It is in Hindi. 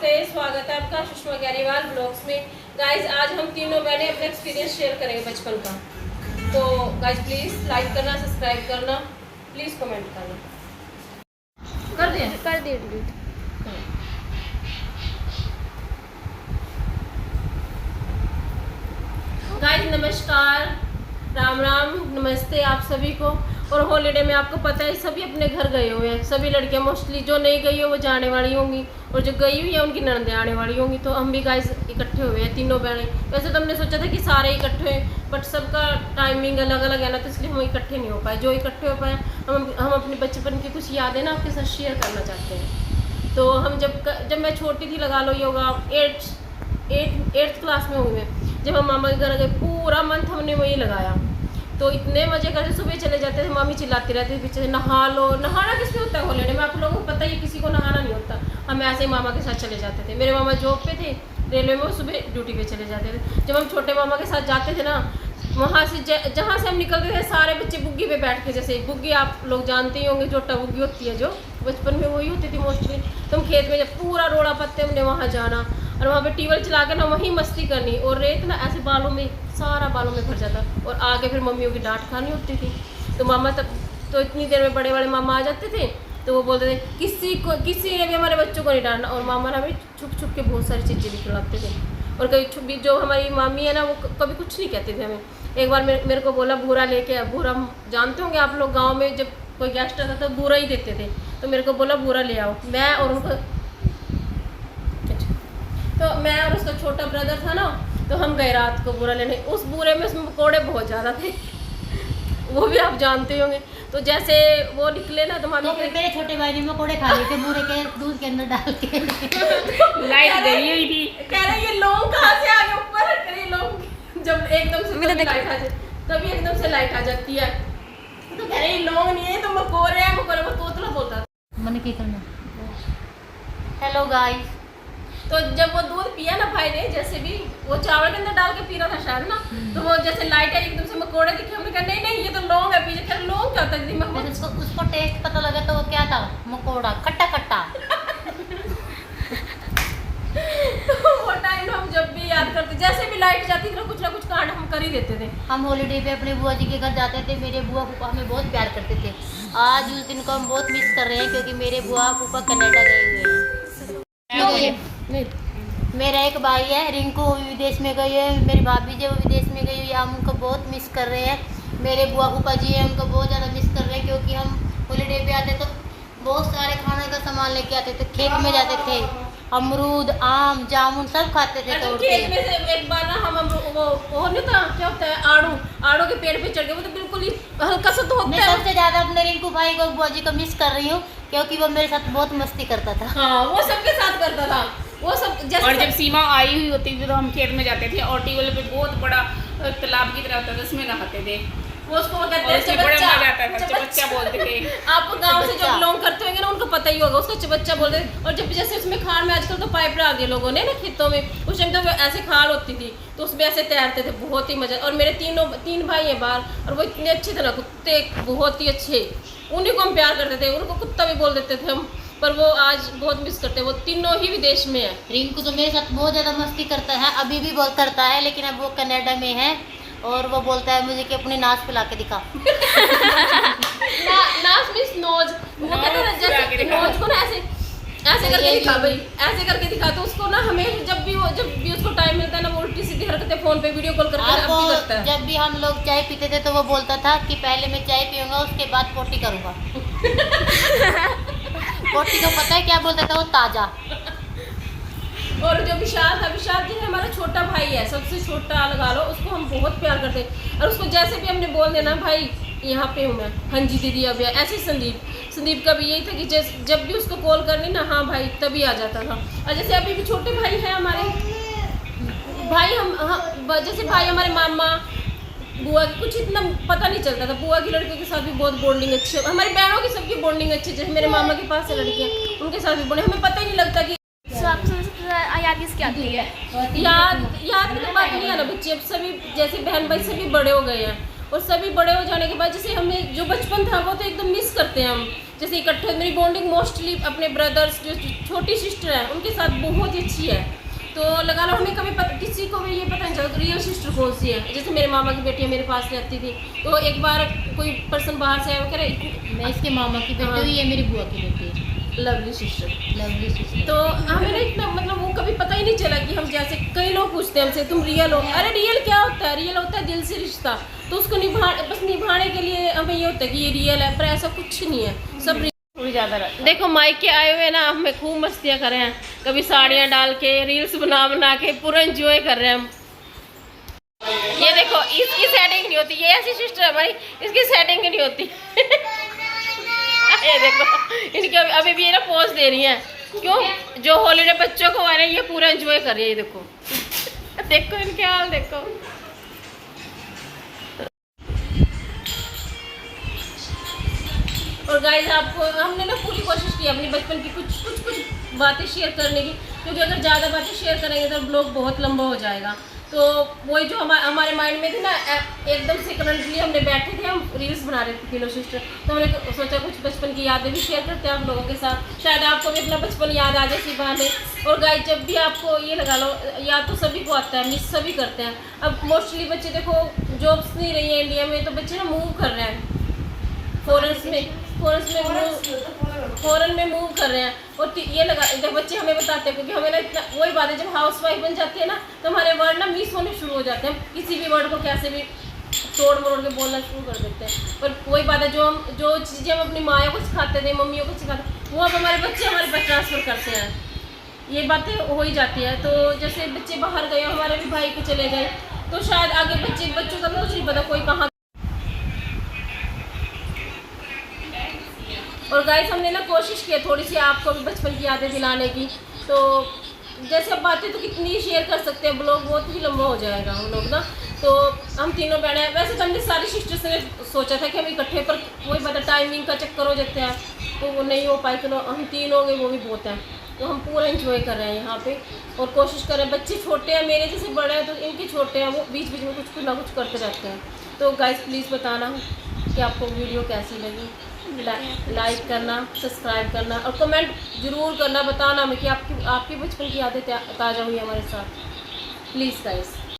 नमस्ते, स्वागत है आपका सुषमा गैरीवाल ब्लॉग्स में। गाइज आज हम तीनों बहनें अपना एक्सपीरियंस शेयर करेंगे बचपन का। तो गाइज प्लीज़ लाइक करना, सब्सक्राइब करना, प्लीज़ कमेंट करना। कर दिए डिलीट। गाइज नमस्कार, राम राम, नमस्ते आप सभी को। और हॉलीडे में आपको पता है सभी अपने घर गए हुए हैं। सभी लड़कियां मोस्टली जो नहीं गई हो वो जाने वाली होंगी, और जो गई हुई है उनकी ननदें आने वाली होंगी। तो हम भी गाइस इकट्ठे हुए हैं तीनों बहनें। वैसे तो हमने सोचा था कि सारे इकट्ठे हुए, बट सबका टाइमिंग अलग अलग है ना, तो इसलिए हम इकट्ठे नहीं हो पाए। जो इकट्ठे हो पाए हम अपने बचपन की कुछ यादें ना आपके साथ शेयर करना चाहते हैं। तो हम जब मैं छोटी थी, लगा लो ये होगा 8th क्लास में हुई मैं, जब हम मामा के घर गए, पूरा मंथ हमने वही लगाया। तो इतने मजे करते, सुबह चले जाते थे, मामी चिल्लाती रहती थी पीछे से, नहा लो। नहाना किसमें होता है हॉलीडे में, आप लोगों को पता ही, किसी को नहाना नहीं होता। हम ऐसे ही मामा के साथ चले जाते थे। मेरे मामा जॉब पे थे रेलवे में, वो सुबह ड्यूटी पे चले जाते थे। जब हम छोटे मामा के साथ जाते थे ना, वहाँ से जहाँ से हम निकलते थे सारे बच्चे बुग्गी पे बैठ के, जैसे बुग्गी आप लोग जानते ही होंगे, जोटा बुग्गी होती है जो बचपन में वही होती थी मोस्टली। तो हम खेत में जब पूरा रोड़ा पत्ते हमने वहाँ जाना, और वहाँ पे टीवल चला के ना वहीं मस्ती करनी, और रेत ना ऐसे बालों में, सारा बालों में भर जाता, और आगे फिर मम्मियों की डांट खानी होती थी। तो मामा तब तो इतनी देर में बड़े बड़े मामा आ जाते थे, तो वो बोलते थे किसी ने भी हमारे बच्चों को नहीं डांटना, और मामा ना हमें छुप छुप के बहुत सारी चीज़ें भी खिलाते थे। और कभी छुप भी, जो हमारी मामी है ना, वो कभी कुछ नहीं कहते थे हमें। एक बार मेरे को बोला बूरा लेके, बूरा जानते होंगे आप लोग, गाँव में जब कोई गेस्ट आता था तो बूरा ही देते थे। तो मेरे को बोला बूरा ले आओ, मैं और उनको, तो मैं और उसका छोटा ब्रदर था ना, तो हम गए रात को बूरा लेने। उस बूरे में उसमें पकौड़े बहुत ज़्यादा थे, वो भी आप जानते होंगे। तो जैसे वो निकले ना, तो मामी तो मेरे छोटे भाई ने पकौड़े खा लिए थे बूरे के दूध के अंदर डाल के। लाइट गई हुई थी, कह रहे ये लौंग कहाँ से आ गए ऊपर, ये लौंग जब एकदम से लाइट आ जाती, तभी एकदम से लाइट आ जाती है। तो कह रहे ये लौंग नहीं है, तो मकोरे हैं, मकोरे। वो तोतला बोलता था। मैंने क्या करना। हेलो गाइस, तो जब वो दूध पिया ना भाई ने, जैसे भी वो चावल के अंदर डाल के पी रहा था शायद ना, तो वो जैसे लाइट है एकदम से मकोड़े दिखे। हमने कहा नहीं ये तो लौंग है, पीछे क्या लौंग क्या होता है। उसको टेस्ट पता लगा तो वो क्या था, मकोड़ा खट्टा खट्टा। तो वो टाइम हम जब भी याद करते, जैसे भी लाइट जाती थी ना कुछ कांड हम कर ही देते थे। हम हॉलीडे पे अपने बुआ जी के घर जाते थे। मेरे बुआ फूफा हमें बहुत प्यार करते थे। आज उस दिन को हम बहुत मिस कर रहे हैं, क्योंकि मेरे बुआ फूफा कनाडा गए हुए हैं। मेरा एक भाई है रिंकू, वो भी विदेश में गई है। मेरी भाभी जो विदेश में गई हुई है, हम उनको बहुत मिस कर रहे हैं। मेरे बुआ फूफा जी हैं, उनको बहुत ज़्यादा मिस कर रहे हैं, क्योंकि हम हॉलीडे पे आते तो बहुत सारे खाने का सामान लेके आते थे। खेत में जाते थे, अमरूद आम जामुन सब खाते थे तोड़ के। खेत में से एक बार ना हम वो नहीं था, क्या होता है, आड़ू के पेड़ पे चढ़ गए। वो तो बिल्कुल ही हल्का सा तो होता है। मैं सबसे ज़्यादा अपने रिंकू भाई को, बुआ जी को मिस कर रही हूँ, क्योंकि वो मेरे साथ बहुत मस्ती करता था। हाँ, वो सबके साथ करता था वो सब। और जब सीमा आई हुई होती थी तो हम खेत में जाते थे, और टीवल पे बहुत बड़ा तालाब की तरह होता था, उसमें नहाते थे। वो उसको वो कहते हैं बड़ा मजा आता था, चबच्चा बोलते थे। आप गांव से जो बिलोंग करते होंगे ना, उनको पता ही होगा, उसको चबच्चा बोलते थे। और जब जैसे उसमें खाल में, आजकल तो पाइप आ गए लोगों ने ना खेतों में, उस टाइम तो ऐसे खाल होती थी, तो उसमें ऐसे तैरते थे, बहुत ही मजा। और मेरे तीन भाई हैं बाहर, और वो इतने अच्छे थे ना, कुत्ते बहुत ही अच्छे, उन्हीं को हम प्यार करते थे। उनको कुत्ता भी बोल देते थे हम, पर वो आज बहुत मिस करते हैं। वो तीनों ही विदेश में है। रिंकू तो मेरे साथ बहुत ज़्यादा मस्ती करता है, अभी भी बहुत करता है, लेकिन अब वो कनाडा में है। और वो बोलता है मुझे कि अपनी नाच पिला के दिखा। नाच मींस नोज, वो कहते हैं जैसे नोज को ना ऐसे करके दिखा भाई, ऐसे करके दिखा। तो उसको ना हमें जब भी उसको टाइम मिलता है ना, वो उल्टी सीधी हरकतें फोन पे वीडियो कॉल करके अब भी करता है। जब भी हम लोग चाय पीते थे तो वो बोलता था कि पहले मैं चाय पीऊंगा, उसके बाद पोटी करूंगा। पोटी को पता है क्या बोलता था वो, ताजा। और जो विशाल था, विशाल जी हमारा छोटा भाई है, सबसे छोटा लगा लो, उसको हम बहुत प्यार करते हैं। और उसको जैसे भी हमने बोल देना भाई यहाँ पे हूँ मैं, हाँ जी दीदी अब। ऐसे संदीप का भी यही था कि जब भी उसको कॉल करनी ना, हाँ भाई तभी आ जाता था। और जैसे अभी भी छोटे भाई हैं हमारे भाई, जैसे भाई हमारे मामा बुआ की कुछ इतना पता नहीं चलता था। बुआ की लड़कियों के साथ भी बहुत बॉन्डिंग अच्छी है, हमारी बहनों की सबकी बॉन्डिंग अच्छी है। जैसे मेरे मामा के पास है लड़कियाँ, उनके साथ भी बॉन्डिंग, हमें पता ही नहीं लगता कि याद किसकी आती है। याद की तो बात नहीं है ना बच्चे, अब सभी जैसे बहन भाई सभी बड़े हो गए हैं, और सभी बड़े हो जाने के बाद जैसे हमें जो बचपन था वो तो एकदम मिस करते हैं हम। जैसे इकट्ठे मेरी बॉन्डिंग मोस्टली अपने ब्रदर्स जो छोटी सिस्टर है उनके साथ बहुत ही अच्छी है। तो लगा लो हमें कभी किसी को भी ये पता नहीं चलता रियल सिस्टर कौन सी है। जैसे मेरे मामा की बेटी मेरे पास रहती थी, तो एक बार कोई पर्सन बाहर से आया वो कह रहे मैं इसके मामा की बेटी हुई, ये मेरी बुआ की बेटी है, लवली सिस्टर। Lovely sister. तो हमें ना इतना मतलब वो कभी पता ही नहीं चला कि हम जैसे कई लोग पूछते हैं हमसे तुम रियल हो। अरे रियल क्या होता है? रियल होता है दिल से रिश्ता। तो उसको निभाने के लिए हमें ये होता है कि ये रियल है, पर ऐसा कुछ नहीं है, सब थोड़ी ज़्यादा देखो मायके आए हुए ना हमें खूब मस्तियाँ कर रहे हैं, कभी साड़ियाँ डाल के रील्स बना के पूरा एंजॉय कर रहे हैं हम। ये देखो इसकी सेटिंग नहीं होती, ये ऐसी सिस्टर है हमारी, इसकी सेटिंग नहीं होती। ये देखो इनके अभी भी ये ना पोज दे रही हैं, क्यों? जो हॉलीडे बच्चों को आ रहे हैं ये पूरा एंजॉय कर रही है। ये देखो देखो इनके हाल देखो। और गाइस आपको हमने ना पूरी कोशिश की अपनी बचपन की कुछ बातें शेयर करने की, क्योंकि अगर ज़्यादा बातें शेयर करेंगे तो ब्लॉग बहुत लंबा हो जाएगा। तो वही जो हमारे माइंड में थी ना, एकदम से करंटली हमने बैठे थे, हम रील्स बना रहे थे तीनों सिस्टर। तो हमने सोचा कुछ बचपन की यादें भी शेयर करते हैं आप लोगों के साथ, शायद आपको भी अपना बचपन याद आ जाए इसी बहाने। और गाइस जब भी आपको ये लगा लो, याद तो सभी को आता है, मिस सभी करते हैं। अब मोस्टली बच्चे देखो जॉब्स नहीं रही है इंडिया में, तो बच्चे ना मूव कर रहे हैं फॉरेन में मूव कर रहे हैं। और ये लगा जब बच्चे हमें बताते हैं, क्योंकि हमें ना इतना वही बात है, जब हाउस वाइफ बन जाती है ना तो हमारे वर्ड ना मिस होने शुरू हो जाते हैं। किसी भी वर्ड को कैसे भी तोड़ मरोड़ के बोलना शुरू कर देते हैं। पर वही बात है, जो चीज़ें हम अपनी माँ को सिखाते थे, मम्मियों को सिखाते, वो अब हमारे बच्चे हमारे पास ट्रांसफ़र करते हैं। ये बातें हो ही जाती है। तो जैसे बच्चे बाहर गए, हमारे भी भाई के चले गए, तो शायद आगे बच्चों का कुछ नहीं पता कोई कहाँ। और गाइस हमने ना कोशिश की थोड़ी सी आपको भी बचपन की यादें दिलाने की। तो जैसे अब बातें तो कितनी शेयर कर सकते हैं, ब्लॉग बहुत ही लंबा हो जाएगा हम लोग ना। तो हम तीनों बहनें, वैसे तो हमने सारी सिस्टर्स ने सोचा था कि हम इकट्ठे, पर वही बात है टाइमिंग का चक्कर हो जाते हैं, तो वो नहीं हो पाई। तो हम तीन हो गए, वो भी बहुत है। तो हम पूरा एंजॉय कर रहे हैं यहाँ पे, और कोशिश कर रहे हैं। बच्चे छोटे हैं, मेरे जैसे बड़े हैं, तो इनके छोटे हैं, वो बीच बीच में कुछ ना कुछ करते रहते हैं। तो गाइस प्लीज़ बताना कि आपको वीडियो कैसी लगी, लाइक करना, सब्सक्राइब करना और कमेंट ज़रूर करना, बताना हमें कि आपकी बचपन की यादें ताज़ा हुई हमारे साथ। Please guys.